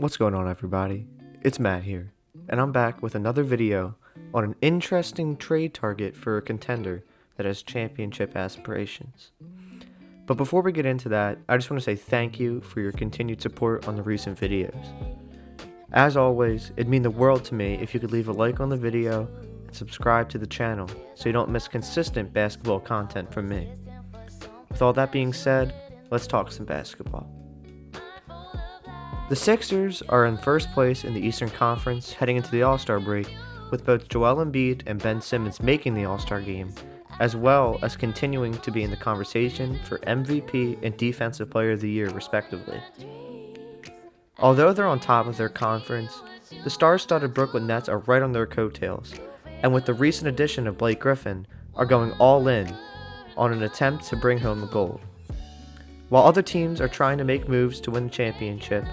What's going on, everybody? It's Matt here, and I'm back with another video on an interesting trade target for a contender that has championship aspirations. But before we get into that, I just want to say thank you for your continued support on the recent videos. As always, it'd mean the world to me if you could leave a like on the video and subscribe to the channel so you don't miss consistent basketball content from me. With all that being said, let's talk some basketball. The Sixers are in first place in the Eastern Conference heading into the All-Star break, with both Joel Embiid and Ben Simmons making the All-Star game, as well as continuing to be in the conversation for MVP and Defensive Player of the Year respectively. Although they're on top of their conference, the star-studded Brooklyn Nets are right on their coattails, and with the recent addition of Blake Griffin, are going all in on an attempt to bring home the gold. While other teams are trying to make moves to win the championship,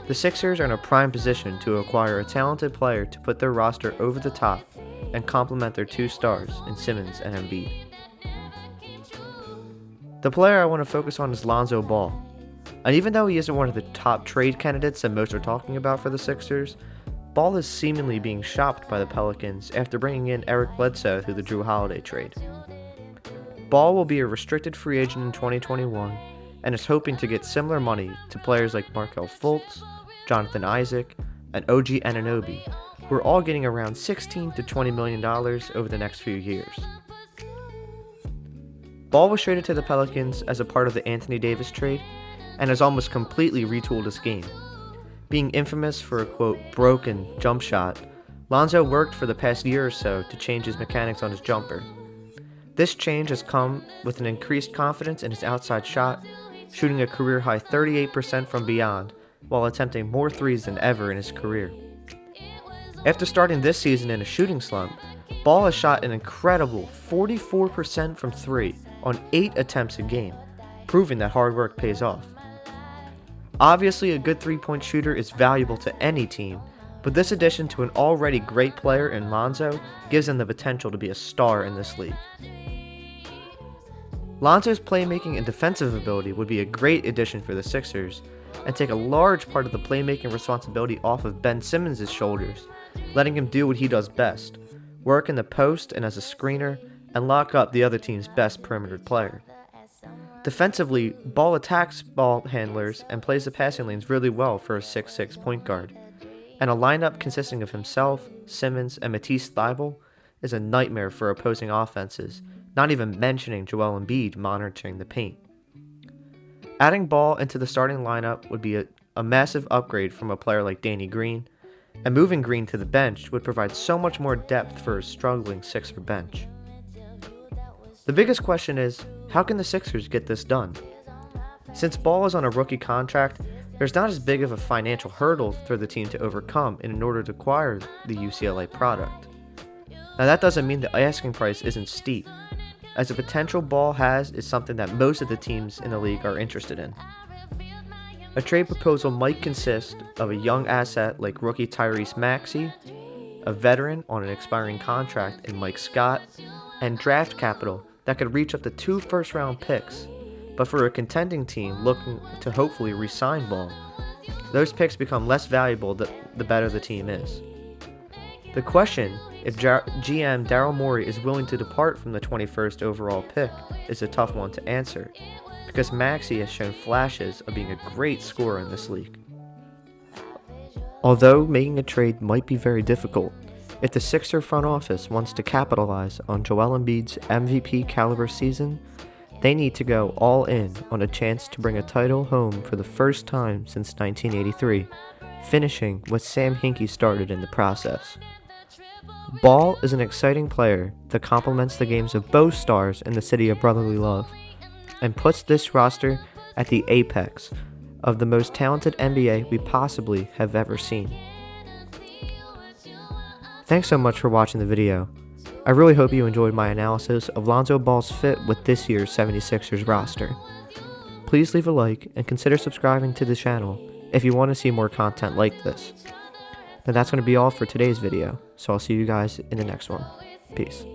the Sixers are in a prime position to acquire a talented player to put their roster over the top and complement their two stars in Simmons and Embiid. The player I want to focus on is Lonzo Ball, and even though he isn't one of the top trade candidates that most are talking about for the Sixers, Ball is seemingly being shopped by the Pelicans after bringing in Eric Bledsoe through the Jrue Holiday trade. Ball will be a restricted free agent in 2021 and is hoping to get similar money to players like Markelle Fultz, Jonathan Isaac, and OG Anunoby, who are all getting around $16 to $20 million over the next few years. Ball was traded to the Pelicans as a part of the Anthony Davis trade and has almost completely retooled his game. Being infamous for a, quote, broken jump shot, Lonzo worked for the past year or so to change his mechanics on his jumper. This change has come with an increased confidence in his outside shot, shooting a career-high 38% from beyond, while attempting more threes than ever in his career. After starting this season in a shooting slump, Ball has shot an incredible 44% from three on 8 attempts a game, proving that hard work pays off. Obviously, a good three-point shooter is valuable to any team, but this addition to an already great player in Lonzo gives him the potential to be a star in this league. Lonzo's playmaking and defensive ability would be a great addition for the Sixers and take a large part of the playmaking responsibility off of Ben Simmons' shoulders, letting him do what he does best, work in the post and as a screener, and lock up the other team's best perimeter player. Defensively, Ball attacks ball handlers and plays the passing lanes really well for a 6'6" point guard, and a lineup consisting of himself, Simmons, and Matisse Thybulle is a nightmare for opposing offenses, not even mentioning Joel Embiid monitoring the paint. Adding Ball into the starting lineup would be a massive upgrade from a player like Danny Green, and moving Green to the bench would provide so much more depth for a struggling Sixer bench. The biggest question is, how can the Sixers get this done? Since Ball is on a rookie contract, there's not as big of a financial hurdle for the team to overcome in order to acquire the UCLA product. Now that doesn't mean the asking price isn't steep, as the potential Ball has is something that most of the teams in the league are interested in. A trade proposal might consist of a young asset like rookie Tyrese Maxey, a veteran on an expiring contract in Mike Scott, and draft capital that could reach up to 2 first-round picks, but for a contending team looking to hopefully re-sign Ball, those picks become less valuable the better the team is. The question, if GM Daryl Morey is willing to depart from the 21st overall pick, is a tough one to answer, because Maxey has shown flashes of being a great scorer in this league. Although making a trade might be very difficult, if the Sixer front office wants to capitalize on Joel Embiid's MVP caliber season, they need to go all in on a chance to bring a title home for the first time since 1983, finishing what Sam Hinkie started in the process. Ball is an exciting player that complements the games of both stars in the city of brotherly love, and puts this roster at the apex of the most talented NBA we possibly have ever seen. Thanks so much for watching the video. I really hope you enjoyed my analysis of Lonzo Ball's fit with this year's 76ers roster. Please leave a like and consider subscribing to the channel if you want to see more content like this. Now that's going to be all for today's video, so I'll see you guys in the next one. Peace.